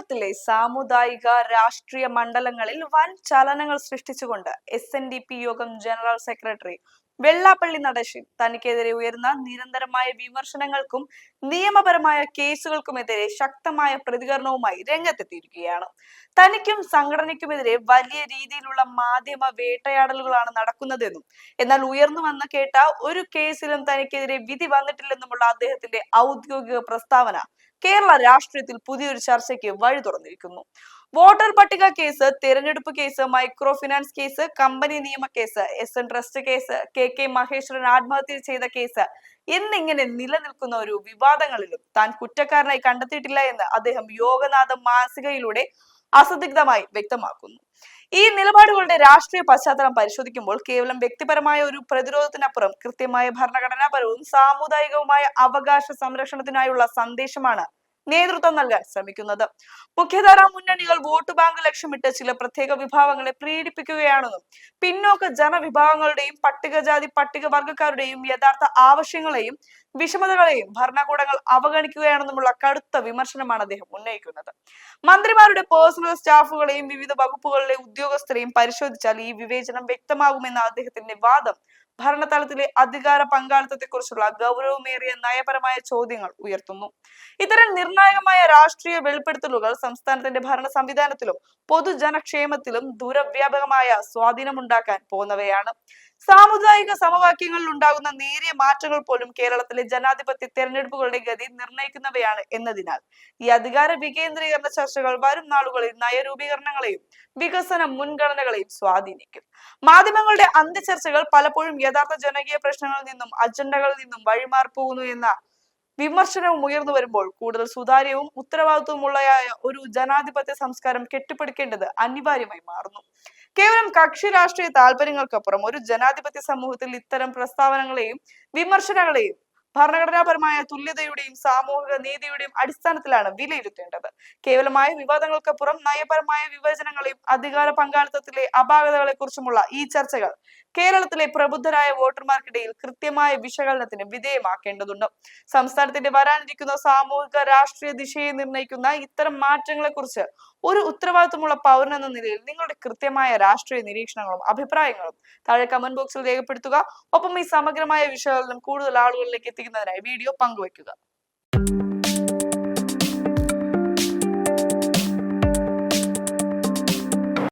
കേരളത്തിലെ സാമുദായിക രാഷ്ട്രീയ മണ്ഡലങ്ങളിൽ വൻ ചലനങ്ങൾ സൃഷ്ടിച്ചുകൊണ്ട് SNDP യോഗം ജനറൽ സെക്രട്ടറി വെള്ളാപ്പള്ളി നടേശൻ തനിക്കെതിരെ ഉയർന്ന നിരന്തരമായ വിമർശനങ്ങൾക്കും നിയമപരമായ കേസുകൾക്കുമെതിരെ ശക്തമായ പ്രതികരണവുമായി രംഗത്തെത്തിയിരിക്കുകയാണ്. തനിക്കും സംഘടനയ്ക്കുമെതിരെ വലിയ രീതിയിലുള്ള മാധ്യമ വേട്ടയാടലുകളാണ് നടക്കുന്നതെന്നും എന്നാൽ ഉയർന്നു വന്ന കേട്ട ഒരു കേസിലും തനിക്കെതിരെ വിധി വന്നിട്ടില്ലെന്നുമുള്ള അദ്ദേഹത്തിന്റെ ഔദ്യോഗിക പ്രസ്താവന കേരള രാഷ്ട്രീയത്തിൽ പുതിയൊരു ചർച്ചയ്ക്ക് വഴി തുറന്നിരിക്കുന്നു. വോട്ടർ പട്ടിക കേസ്, തെരഞ്ഞെടുപ്പ് case, micro finance case, company നിയമ case, SN trust case, KK Maheshwaran ആത്മഹത്യ ചെയ്ത കേസ് എന്നിങ്ങനെ നിലനിൽക്കുന്ന ഒരു വിവാദങ്ങളിലും താൻ കുറ്റക്കാരനായി കണ്ടെത്തിയിട്ടില്ല എന്ന് അദ്ദേഹം യോഗനാഥം മാസികയിലൂടെ അസദിഗ്ധമായി വ്യക്തമാക്കുന്നു. ഈ നിലപാടുകളുടെ രാഷ്ട്രീയ പശ്ചാത്തലം പരിശോധിക്കുമ്പോൾ കേവലം വ്യക്തിപരമായ ഒരു പ്രതിരോധത്തിനപ്പുറം കൃത്യമായ ഭരണഘടനാപരവും സാമുദായികവുമായ അവകാശ സംരക്ഷണത്തിനായുള്ള സന്ദേശമാണ് നേതൃത്വം നൽകാൻ ശ്രമിക്കുന്നത്. മുഖ്യധാരാ മുന്നണികൾ വോട്ട് ബാങ്ക് ലക്ഷ്യമിട്ട് ചില പ്രത്യേക വിഭാഗങ്ങളെ പ്രീഡിപ്പിക്കുകയാണെന്നും പിന്നോക്ക ജനവിഭാഗങ്ങളുടെയും പട്ടികജാതി പട്ടികവർഗക്കാരുടെയും യഥാർത്ഥ ആവശ്യങ്ങളെയും വിഷമതകളെയും ഭരണകൂടങ്ങൾ അവഗണിക്കുകയാണെന്നുമുള്ള കടുത്ത വിമർശനമാണ് അദ്ദേഹം ഉന്നയിക്കുന്നത്. മന്ത്രിമാരുടെ പേഴ്സണൽ സ്റ്റാഫുകളെയും വിവിധ വകുപ്പുകളിലെ ഉദ്യോഗസ്ഥരെയും പരിശോധിച്ചാൽ ഈ വിവേചനം വ്യക്തമാകുമെന്ന അദ്ദേഹത്തിന്റെ വാദം ഭരണതലത്തിലെ അധികാര പങ്കാളിത്തത്തെക്കുറിച്ചുള്ള ഗൗരവമേറിയ നയപരമായ ചോദ്യങ്ങൾ ഉയർത്തുന്നു. ഇത്തരം നിർണായകമായ രാഷ്ട്രീയ വെളിപ്പെടുത്തലുകൾ സംസ്ഥാനത്തിന്റെ ഭരണ സംവിധാനത്തിലും പൊതുജനക്ഷേമത്തിലും ദൂരവ്യാപകമായ സ്വാധീനമുണ്ടാക്കാൻ പോകുന്നവയാണ്. സാമുദായിക സമവാക്യങ്ങളിൽ ഉണ്ടാകുന്ന നേരിയ മാറ്റങ്ങൾ പോലും കേരളത്തിലെ ജനാധിപത്യ തെരഞ്ഞെടുപ്പുകളുടെ ഗതി നിർണ്ണയിക്കുന്നവയാണ് എന്നതിനാൽ ഈ അധികാര വികേന്ദ്രീകരണ ചർച്ചകൾ വരും നാളുകളിൽ നയരൂപീകരണങ്ങളെയും വികസന മുൻഗണനകളെയും സ്വാധീനിക്കും. മാധ്യമങ്ങളുടെ അന്ത്യചർച്ചകൾ പലപ്പോഴും യഥാർത്ഥ ജനകീയ പ്രശ്നങ്ങളിൽ നിന്നും അജണ്ടകളിൽ നിന്നും വഴിമാറി പോകുന്നു എന്ന വിമർശനവും ഉയർന്നു വരുമ്പോൾ കൂടുതൽ സുതാര്യവും ഉത്തരവാദിത്വമുള്ളയായ ഒരു ജനാധിപത്യ സംസ്കാരം കെട്ടിപ്പടുക്കേണ്ടത് അനിവാര്യമായി മാറുന്നു. കേവലം കക്ഷി രാഷ്ട്രീയ താല്പര്യങ്ങൾക്കപ്പുറം ഒരു ജനാധിപത്യ സമൂഹത്തിൽ ഇത്തരം പ്രസ്താവനകളെയും വിമർശനങ്ങളെയും ഭരണഘടനാപരമായ തുല്യതയുടെയും സാമൂഹിക നീതിയുടെയും അടിസ്ഥാനത്തിലാണ് വിലയിരുത്തേണ്ടത്. കേവലമായ വിവാദങ്ങൾക്കപ്പുറം നയപരമായ വിവേചനങ്ങളെയും അധികാര പങ്കാളിത്തത്തിലെ അപാകതകളെ കുറിച്ചുമുള്ള ഈ ചർച്ചകൾ കേരളത്തിലെ പ്രബുദ്ധരായ വോട്ടർമാർക്കിടയിൽ കൃത്യമായ വിശകലനത്തിന് വിധേയമാക്കേണ്ടതുണ്ട്. സംസ്ഥാനത്തിന്റെ വരാനിരിക്കുന്ന സാമൂഹിക രാഷ്ട്രീയ ദിശയെ നിർണ്ണയിക്കുന്ന ഇത്തരം മാറ്റങ്ങളെ കുറിച്ച് ഒരു ഉത്തരവാദിത്വമുള്ള പൗരൻ എന്ന നിലയിൽ നിങ്ങളുടെ കൃത്യമായ രാഷ്ട്രീയ നിരീക്ഷണങ്ങളും അഭിപ്രായങ്ങളും താഴെ കമന്റ് ബോക്സിൽ രേഖപ്പെടുത്തുക. ഒപ്പം ഈ സമഗ്രമായ വിശകലനം കൂടുതൽ ആളുകളിലേക്ക് എത്തിക്കുന്നതിനായി വീഡിയോ പങ്കുവയ്ക്കുക.